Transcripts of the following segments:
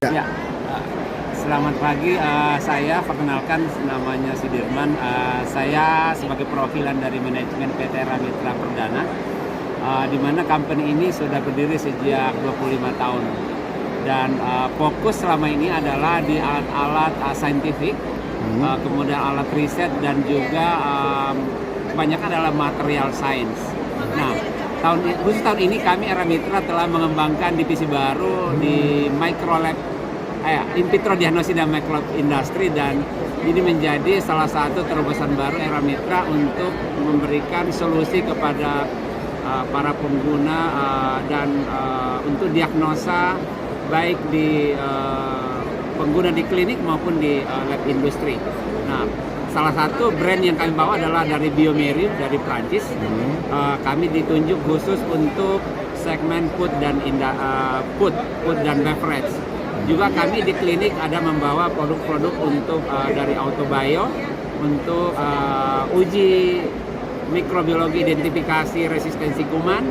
Ya, selamat pagi. Saya perkenalkan namanya Sudirman. Saya sebagai perwakilan dari manajemen PT Ramitra Perdana, di mana company ini sudah berdiri sejak 25 tahun. Dan fokus selama ini adalah di alat-alat saintifik, kemudian alat riset dan juga kebanyakan adalah material science. Nah, khusus tahun ini kami Ramitra telah mengembangkan divisi baru di microlab, in vitro diagnosis dan microlab industri, dan ini menjadi salah satu terobosan baru Ramitra untuk memberikan solusi kepada para pengguna dan untuk diagnosa baik di pengguna di klinik maupun di lab industri. Nah, salah satu brand yang kami bawa adalah dari Biomerieux dari Prancis. Kami ditunjuk khusus untuk segmen food dan beverage. Juga kami di klinik ada membawa produk-produk untuk dari Autobio untuk uji mikrobiologi identifikasi resistensi kuman.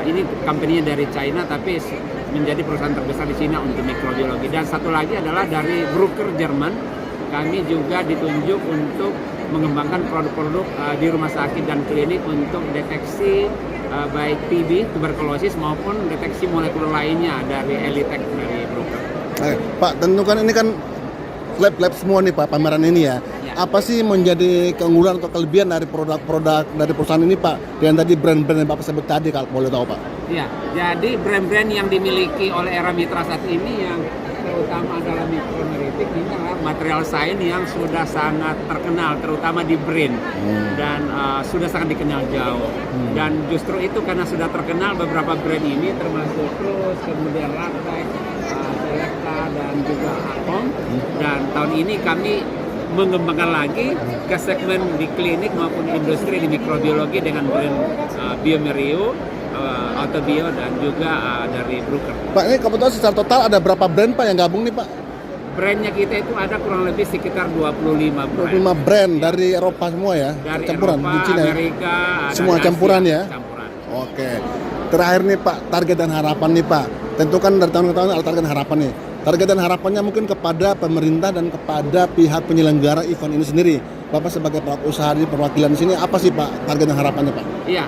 Ini company-nya dari China tapi menjadi perusahaan terbesar di China untuk mikrobiologi. Dan satu lagi adalah dari Bruker Jerman. Kami juga ditunjuk untuk mengembangkan produk-produk di rumah sakit dan klinik untuk deteksi baik TB, tuberkulosis maupun deteksi molekul lainnya dari ELITech dari Bruker. Pak, tentu kan ini kan lab-lab semua nih Pak, pameran ini ya. Apa sih menjadi keunggulan atau kelebihan dari produk-produk dari perusahaan ini Pak? Yang tadi brand-brand yang Bapak sebut tadi kalau boleh tahu Pak. Ya, jadi brand-brand yang dimiliki oleh Ramitra saat ini yang terutama adalah Micromeritics, ini adalah material science yang sudah sangat terkenal, terutama di BRIN, dan sudah sangat dikenal jauh. Dan justru itu karena sudah terkenal, beberapa brand ini termasuk Plus, kemudian Latex, Selecta, dan juga Akom. Dan tahun ini kami mengembangkan lagi ke segmen di klinik maupun industri di mikrobiologi dengan brand Biomerieux, Autobio, dan juga dari Bruker. Pak, ini kebetulan secara total ada berapa brand Pak yang gabung nih Pak? Brandnya kita itu ada kurang lebih sekitar 25 brand. 25 brand dari Eropa semua ya? Dari campuran, Eropa, di Cina Amerika, semua dari campuran Asia, ya? Campuran. Oke. Terakhir nih Pak, target dan harapan nih Pak. Tentu kan dari tahun ke tahun ada target dan harapan nih. Target dan harapannya mungkin kepada pemerintah dan kepada pihak penyelenggara event ini sendiri. Bapak sebagai pelaku usaha di perwakilan di sini, apa sih Pak target dan harapannya Pak? Iya,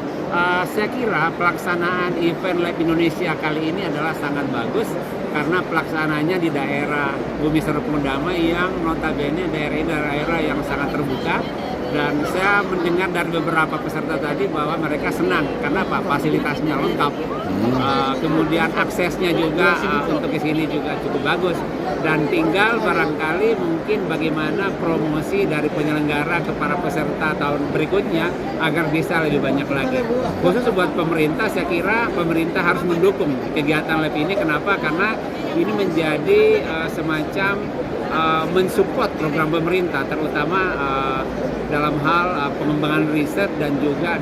saya kira pelaksanaan event Lab Indonesia kali ini adalah sangat bagus karena pelaksanaannya di daerah Bumi Serpong Damai yang notabene daerah yang sangat terbuka. Dan saya mendengar dari beberapa peserta tadi bahwa mereka senang karena apa? Fasilitasnya lengkap, kemudian aksesnya juga untuk ke sini juga cukup bagus, dan tinggal barangkali mungkin bagaimana promosi dari penyelenggara ke para peserta tahun berikutnya agar bisa lebih banyak lagi. Khusus buat pemerintah, saya kira pemerintah harus mendukung kegiatan lab ini. Kenapa? Karena ini menjadi semacam mensupport program pemerintah, terutama dalam hal pengembangan riset dan juga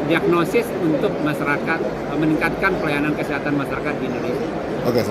diagnosis untuk masyarakat, meningkatkan pelayanan kesehatan masyarakat di Indonesia. Oke,